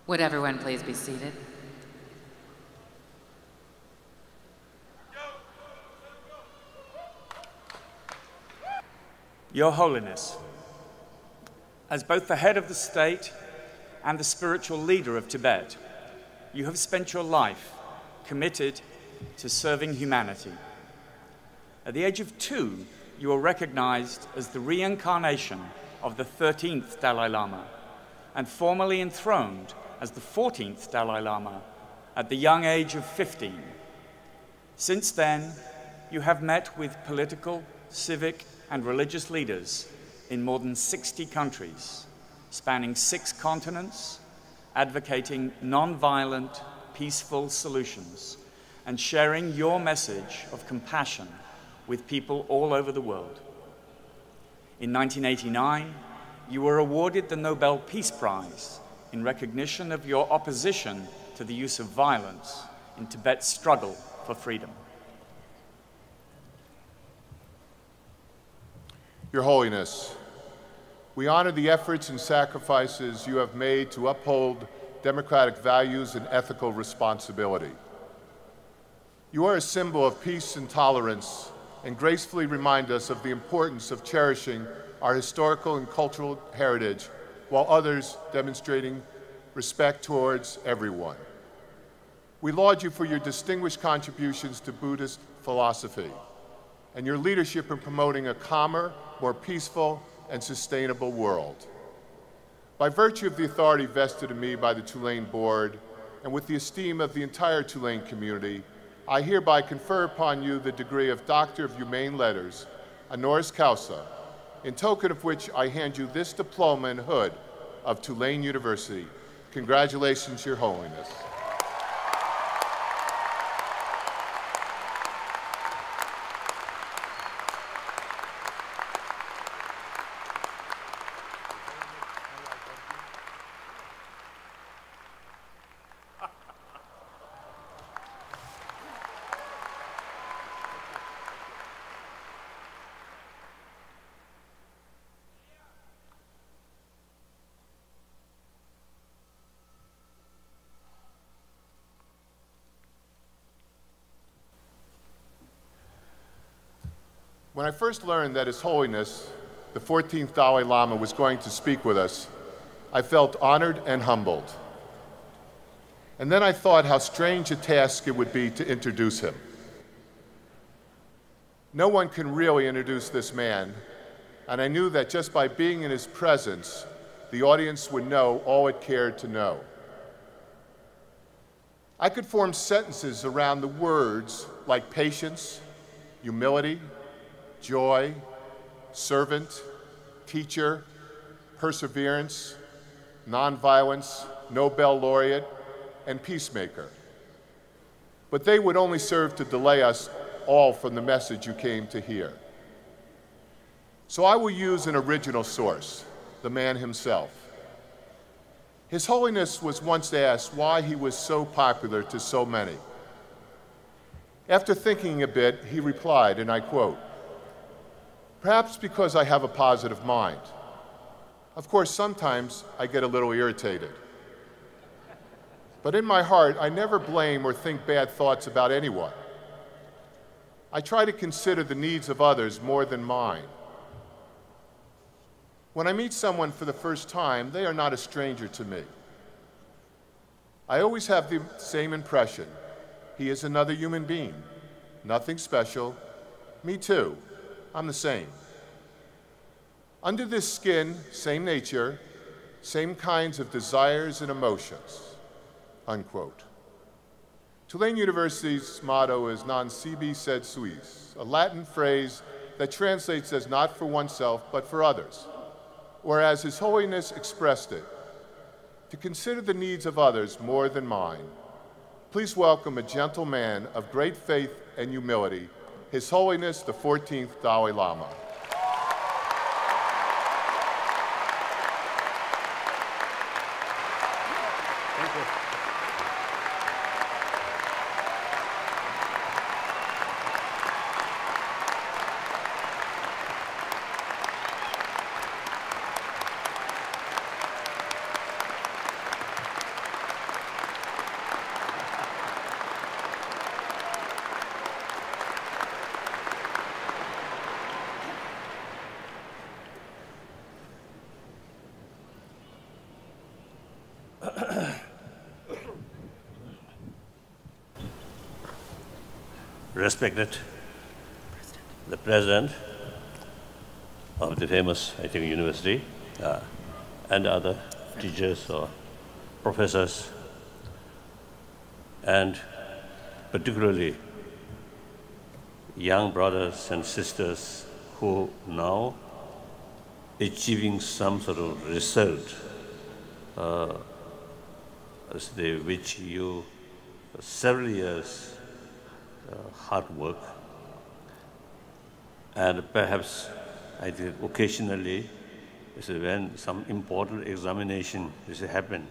Would everyone please be seated? Your Holiness, as both the head of the state and the spiritual leader of Tibet, you have spent your life committed to serving humanity. At the age of 2, you were recognized as the reincarnation of the 13th Dalai Lama and formally enthroned as the 14th Dalai Lama at the young age of 15. Since then, you have met with political, civic, and religious leaders in more than 60 countries, spanning 6 continents, advocating non-violent, peaceful solutions, and sharing your message of compassion with people all over the world. In 1989, you were awarded the Nobel Peace Prize in recognition of your opposition to the use of violence in Tibet's struggle for freedom. Your Holiness, we honor the efforts and sacrifices you have made to uphold democratic values and ethical responsibility. You are a symbol of peace and tolerance and gracefully remind us of the importance of cherishing our historical and cultural heritage while others demonstrating respect towards everyone. We laud you for your distinguished contributions to Buddhist philosophy and your leadership in promoting a calmer, more peaceful, and sustainable world. By virtue of the authority vested in me by the Tulane Board, and with the esteem of the entire Tulane community, I hereby confer upon you the degree of Doctor of Humane Letters, honoris causa, in token of which I hand you this diploma and hood of Tulane University. Congratulations, Your Holiness. When I first learned that His Holiness, the 14th Dalai Lama, was going to speak with us, I felt honored and humbled. And then I thought how strange a task it would be to introduce him. No one can really introduce this man, and I knew that just by being in his presence, the audience would know all it cared to know. I could form sentences around the words like patience, humility, joy, servant, teacher, perseverance, nonviolence, Nobel laureate, and peacemaker. But they would only serve to delay us all from the message you came to hear. So I will use an original source, the man himself. His Holiness was once asked why he was so popular to so many. After thinking a bit, he replied, and I quote, "Perhaps because I have a positive mind. Of course, sometimes I get a little irritated. But in my heart, I never blame or think bad thoughts about anyone. I try to consider the needs of others more than mine. When I meet someone for the first time, they are not a stranger to me. I always have the same impression. He is another human being. Nothing special. Me too. I'm the same. Under this skin, same nature, same kinds of desires and emotions," unquote. Tulane University's motto is Non sibi sed suis, a Latin phrase that translates as not for oneself, but for others, or as His Holiness expressed it, to consider the needs of others more than mine. Please welcome a gentle man of great faith and humility, His Holiness the 14th Dalai Lama. Thank you. respected the president of the famous, I think, university, and other teachers or professors, and particularly young brothers and sisters who now achieving some sort of result, which you several years hard work, and perhaps I think occasionally when some important examination happen,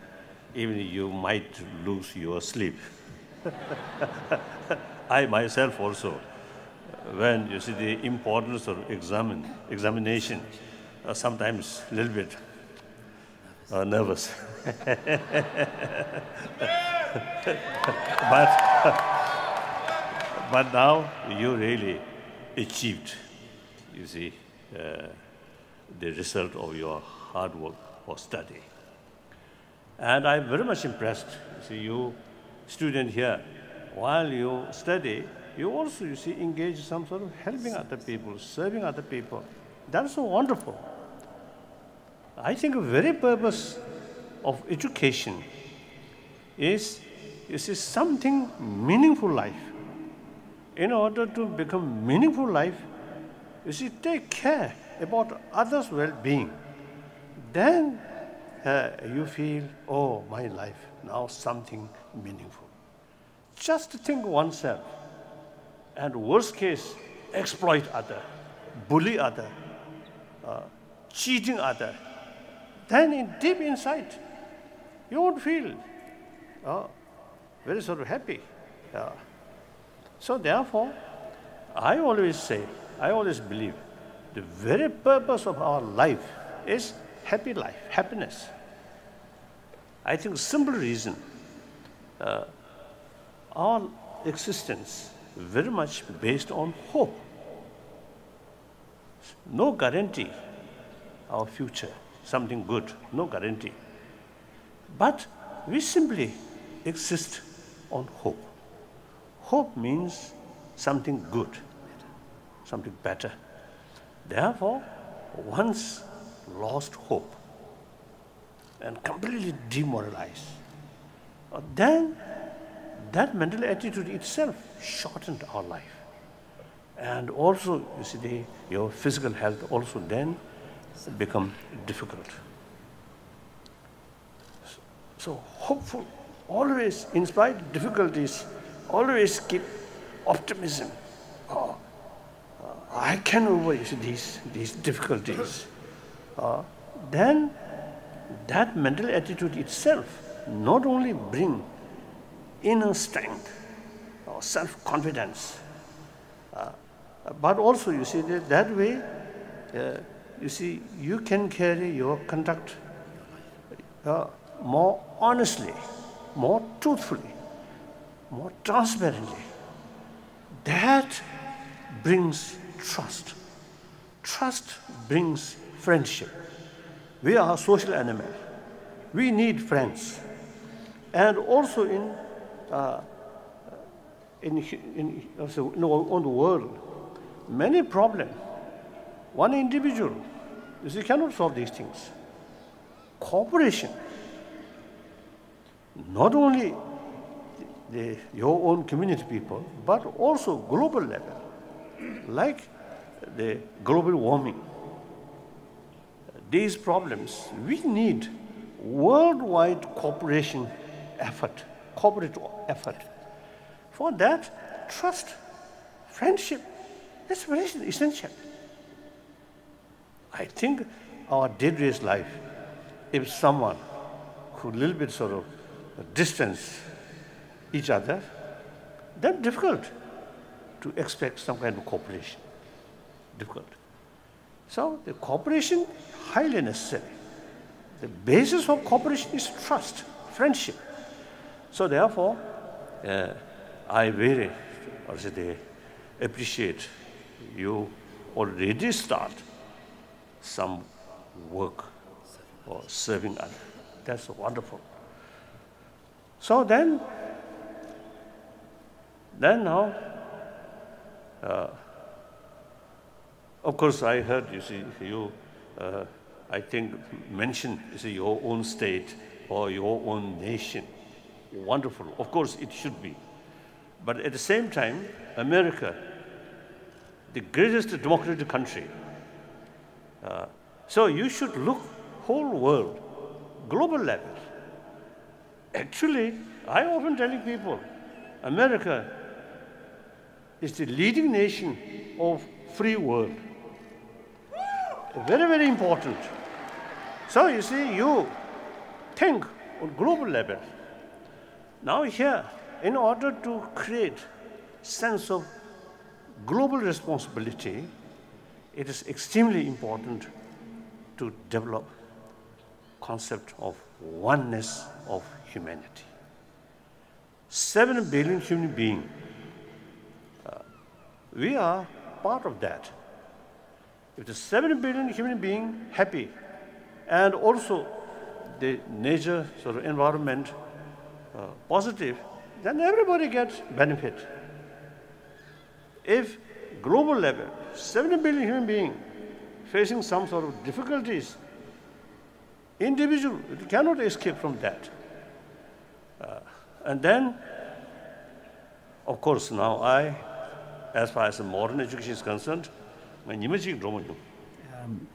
even you might lose your sleep. I myself also, when you see the importance of examination, sometimes a little bit nervous. but now you really achieved, you see, the result of your hard work or study. And I'm very much impressed. You see, you student here, while you study, you also, you see, engage some sort of helping other people, serving other people. That's so wonderful. I think the very purpose of education is, you see, something meaningful life. In order to become meaningful life, you see, take care about others' well-being. Then you feel, oh, my life, now something meaningful. Just think oneself, and worst case, exploit other, bully other, cheating other. Then deep inside, you won't feel very sort of happy. So therefore, I always say, I always believe, the very purpose of our life is happy life, happiness. I think simple reason, our existence very much based on hope. No guarantee our future, something good, no guarantee. But we simply exist on hope. Hope means something good, something better. Therefore, once lost hope and completely demoralized, then that mental attitude itself shortened our life. And also, you see, your physical health also then become difficult. So hopeful, always, in spite of difficulties, always keep optimism. I can overcome these difficulties. Then that mental attitude itself not only bring inner strength or self-confidence, but also, you see, that way, you see, you can carry your conduct more honestly, more truthfully, more transparently. That brings trust. Trust brings friendship. We are a social animal. We need friends. And also on the world, many problems, one individual, you see, cannot solve these things. Cooperation, not only your own community people, but also global level, like the global warming. These problems, we need worldwide cooperation effort, cooperative effort. For that, trust, friendship, that's very essential. I think our day-to-day life, if someone who a little bit sort of distance each other, then difficult to expect some kind of cooperation. Difficult. So the cooperation, highly necessary. The basis of cooperation is trust, friendship. So therefore, I very appreciate you already start some work or serving others. That's wonderful. So then now, Of course, I heard, you see, you, I think, mention, you see, your own state or your own nation. Wonderful. Of course, it should be. But at the same time, America, the greatest democratic country. So you should look whole world, global level. Actually, I often telling people, America is the leading nation of free world. Very, very important. So you see, you think on global level. Now here, in order to create sense of global responsibility, it is extremely important to develop concept of oneness of humanity. 7 billion human beings, we are part of that. If the 7 billion human beings happy, and also the nature, sort of environment, positive, then everybody gets benefit. If global level, 7 billion human beings facing some sort of difficulties, individual cannot escape from that. And then, of course, now as far as modern education is concerned,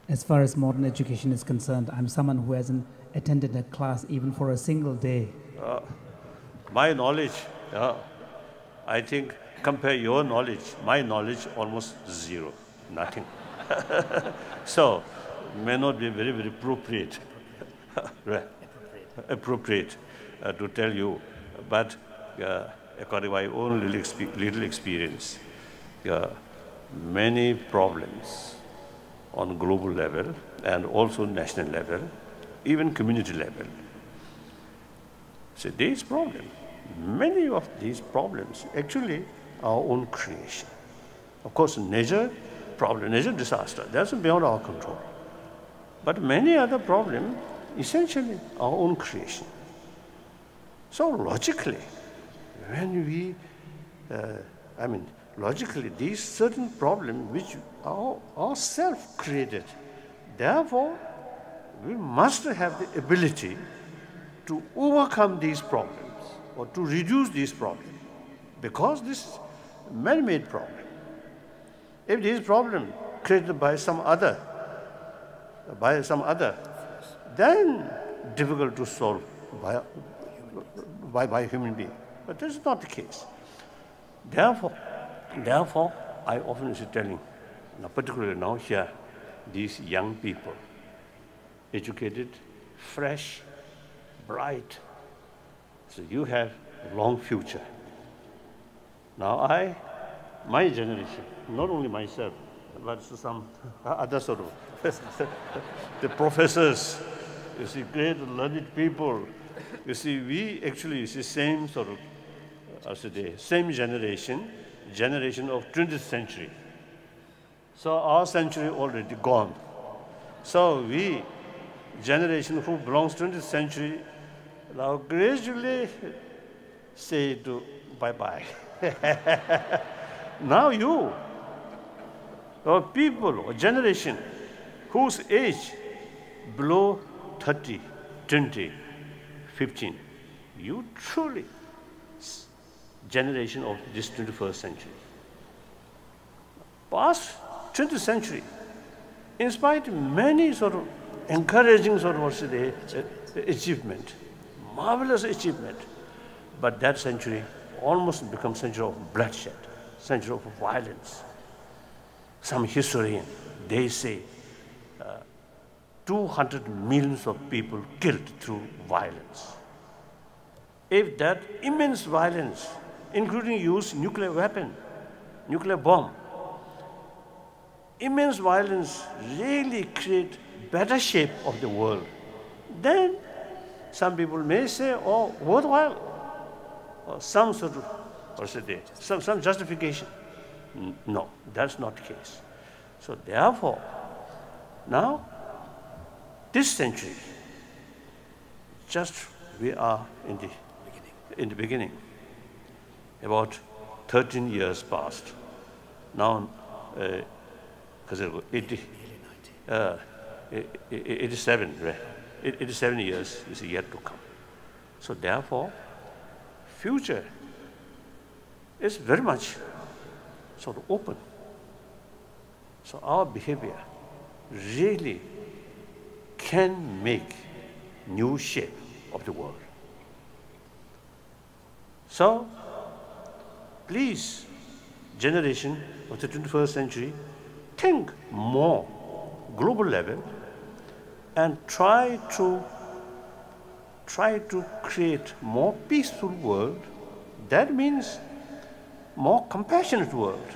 as far as modern education is concerned, I'm someone who hasn't attended a class even for a single day. My knowledge, I think, compare your knowledge, my knowledge, almost zero, nothing. So, may not be very, very appropriate, appropriate to tell you, but according to my own little experience, many problems on global level and also national level, even community level. So these problems, many of these problems actually our own creation. Of course, nature problem, nature disaster, that's beyond our control. But many other problems, essentially our own creation. So logically, when we, logically, these certain problems which are ourselves created, therefore, we must have the ability to overcome these problems or to reduce these problems, because this is a man-made problem. If this problem created by some other, then difficult to solve by human being. But this is not the case. Therefore, I often is telling, particularly now here, these young people, educated, fresh, bright, so you have a long future. Now my generation, not only myself, but some other sort of, the professors, you see, great learned people, you see, we actually is the same sort of, same generation of 20th century. So our century already gone. So we, generation who belongs to 20th century, now gradually say to bye-bye. Now you, or people, or generation whose age below 30, 20, 15, you truly generation of this 21st century. Past 20th century, in spite of many sort of encouraging sort of achievement, marvelous achievement, but that century almost becomes century of bloodshed, century of violence. Some historian, they say 200 millions of people killed through violence. If that immense violence, including use nuclear weapon, nuclear bomb, immense violence really create better shape of the world, then some people may say, oh, worthwhile, or some sort of, some justification. No, that's not the case. So therefore, now, this century, just we are in the beginning. About 13 years past, Now, 87, right? 87 years is yet to come. So therefore, future is very much sort of open. So our behavior really can make new shape of the world. So please, generation of the 21st century, think more global level and try to create more peaceful world. That means more compassionate world.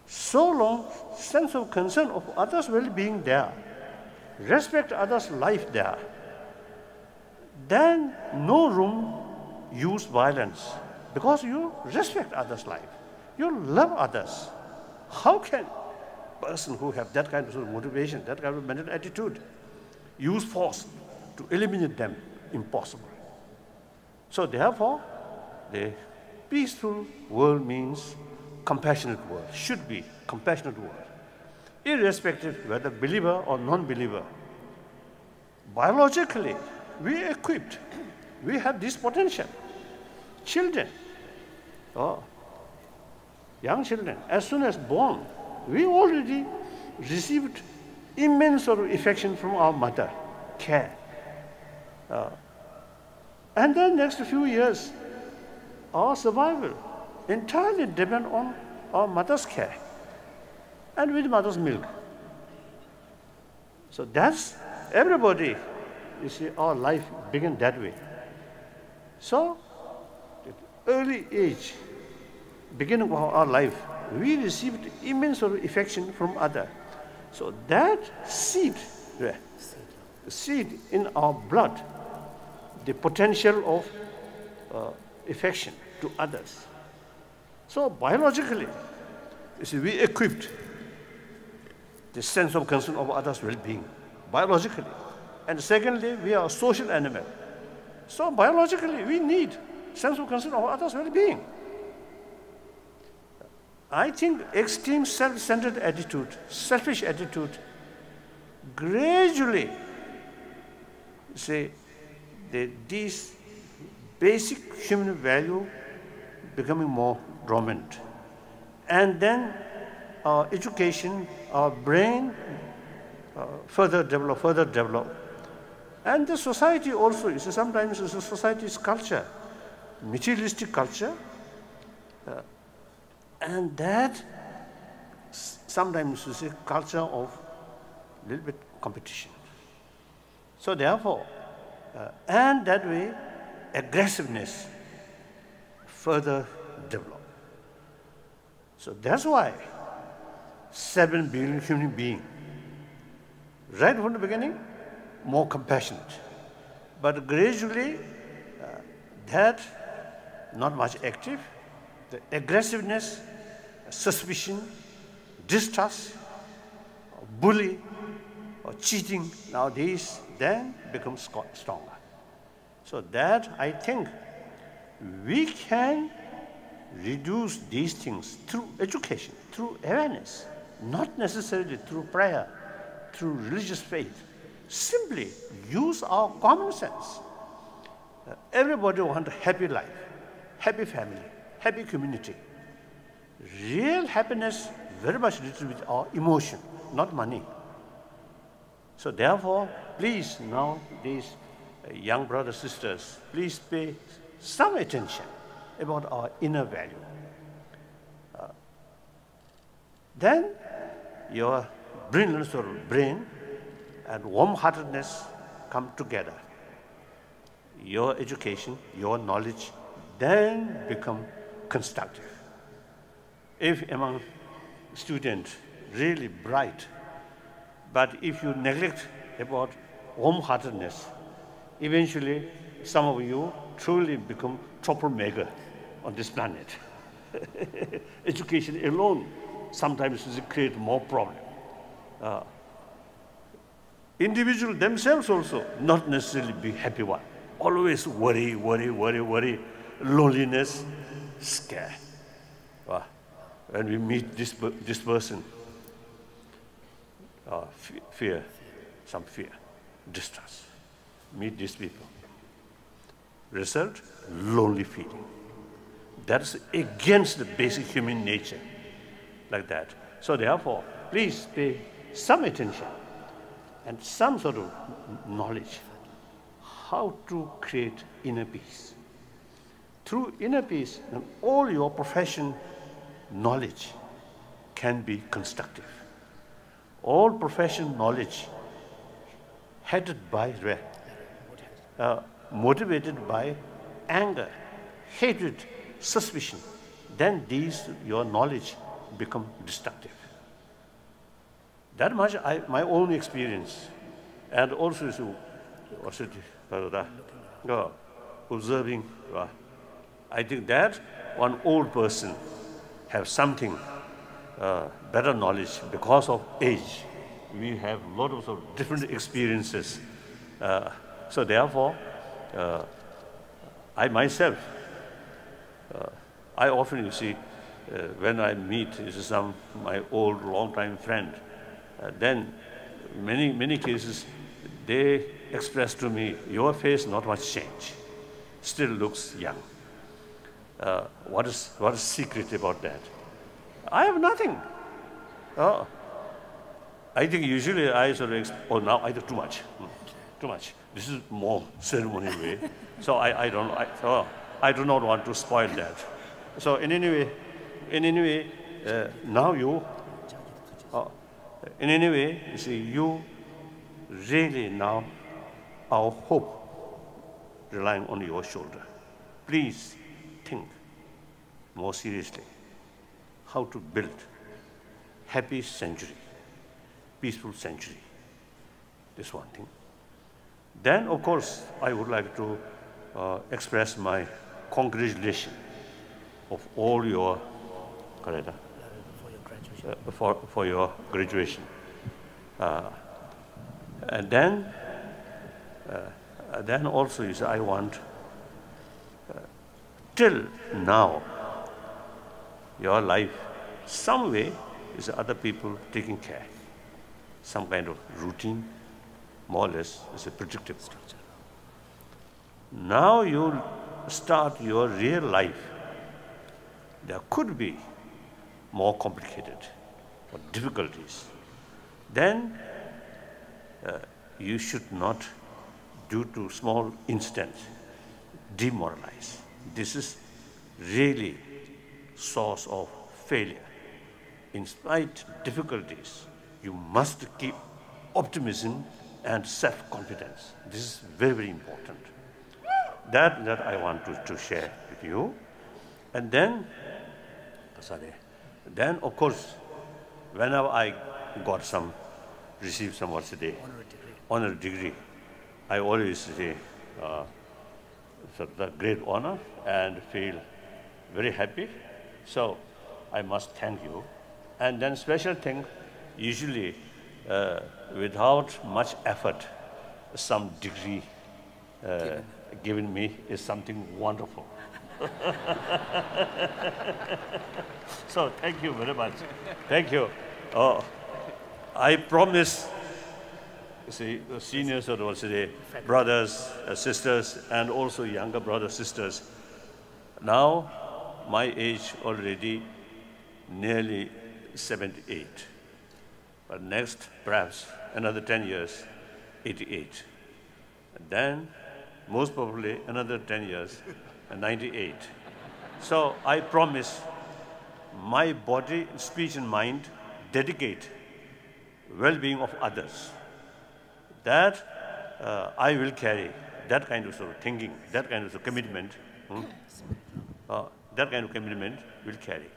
So long sense of concern of others' well-being there, respect others' life there, then no room use violence, because you respect others' life, you love others. How can a person who have that kind of motivation, that kind of mental attitude, use force to eliminate them? Impossible. So therefore, the peaceful world means compassionate world, should be compassionate world, irrespective whether believer or non-believer. Biologically, we are equipped. We have this potential. Children, young children, as soon as born, we already received immense sort of affection from our mother, care. And then next few years, our survival entirely depend on our mother's care and with mother's milk. So that's everybody, you see, our life began that way. So, at early age, beginning of our life, we received immense sort of affection from others. So that seed, the seed in our blood, the potential of affection to others. So biologically, you see, we equipped the sense of concern of others' well-being, biologically. And secondly, we are a social animal. So biologically, we need sense of concern of others' well-being. I think extreme self-centered attitude, selfish attitude, gradually, say, these basic human value becoming more dominant. And then our education, our brain further develop. And the society also, you see, sometimes the society's culture, materialistic culture, and that sometimes you see culture of a little bit competition. So therefore, and that way, aggressiveness further develop. So that's why 7 billion human beings, right from the beginning, more compassionate. But gradually, that not much active, the aggressiveness, suspicion, distrust, bully, or cheating nowadays, then becomes stronger. So that, I think, we can reduce these things through education, through awareness, not necessarily through prayer, through religious faith. Simply use our common sense. Everybody wants a happy life, happy family, happy community. Real happiness very much related with our emotion, not money. So therefore, please now, these young brothers, sisters, please pay some attention about our inner value. Then your brilliance or brain and warm-heartedness come together. Your education, your knowledge, then become constructive. If among students really bright, but if you neglect about warm-heartedness, eventually some of you truly become troublemaker on this planet. Education alone sometimes create more problem. Individuals themselves also not necessarily be happy one. Always worry, loneliness, scare. when we meet this person, fear, some fear, distrust. Meet these people. Result, lonely feeling. That's against the basic human nature, like that. So therefore, please pay some attention and some sort of knowledge how to create inner peace. Through inner peace, all your profession knowledge can be constructive. All profession knowledge headed by, motivated by anger, hatred, suspicion, then your knowledge become destructive. That much my own experience, and also observing. I think that one old person have something better knowledge because of age. We have lots of different experiences. So therefore, I myself, I often, you see, when I meet my old long-time friend, then many cases, they express to me, your face not much change, still looks young. What is secret about that? I have nothing. I think usually I sort of, now I do too much. Too much. This is more ceremonial way. So I do not want to spoil that. So in any way, now you, in any way, you see, you really now, our hope relying on your shoulder. Please think more seriously how to build happy century, peaceful century. This one thing. Then, of course, I would like to express my congratulations of all your for your graduation. And then also, you say, I want till now your life some way is other people taking care, some kind of routine, more or less is a predictable. Now you start your real life. There could be more complicated or difficulties. Then you should not, due to small incidents, demoralize. This is really source of failure. In spite of difficulties, you must keep optimism and self-confidence. This is very, very important. That I want to share with you. And then, of course, whenever I received some honor degree, I always say, the great honor and feel very happy. So I must thank you. And then special thing, usually without much effort, some degree given me is something wonderful. So thank you very much. Thank you. I promise, see, the seniors or also the brothers, sisters, and also younger brothers, sisters. Now, my age already nearly 78. But next, perhaps another 10 years, 88. And then, most probably another 10 years, 98. So I promise my body, speech, and mind dedicate well-being of others. That I will carry, that kind of sort of thinking, that kind of commitment, that kind of commitment will carry.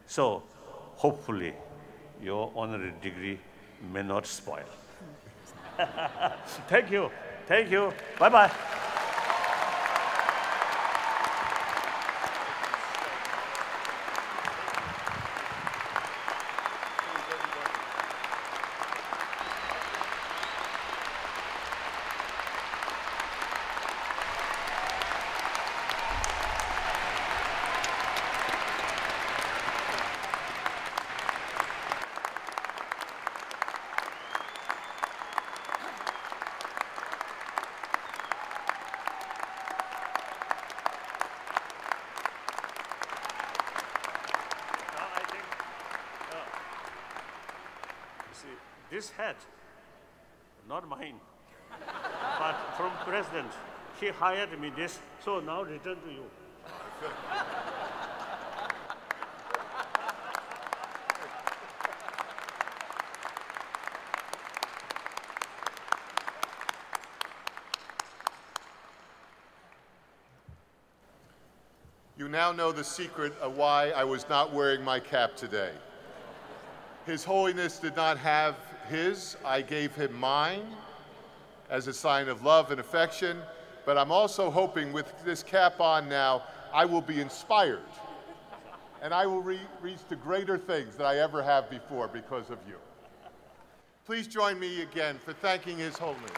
So hopefully your honorary degree may not spoil. Thank you. Thank you. Bye-bye. this hat, not mine, but from President. He hired me this, so now return to you. You now know the secret of why I was not wearing my cap today. His Holiness did not have his, I gave him mine as a sign of love and affection, but I'm also hoping with this cap on now, I will be inspired and I will reach the greater things that I ever have before because of you. Please join me again for thanking His Holiness.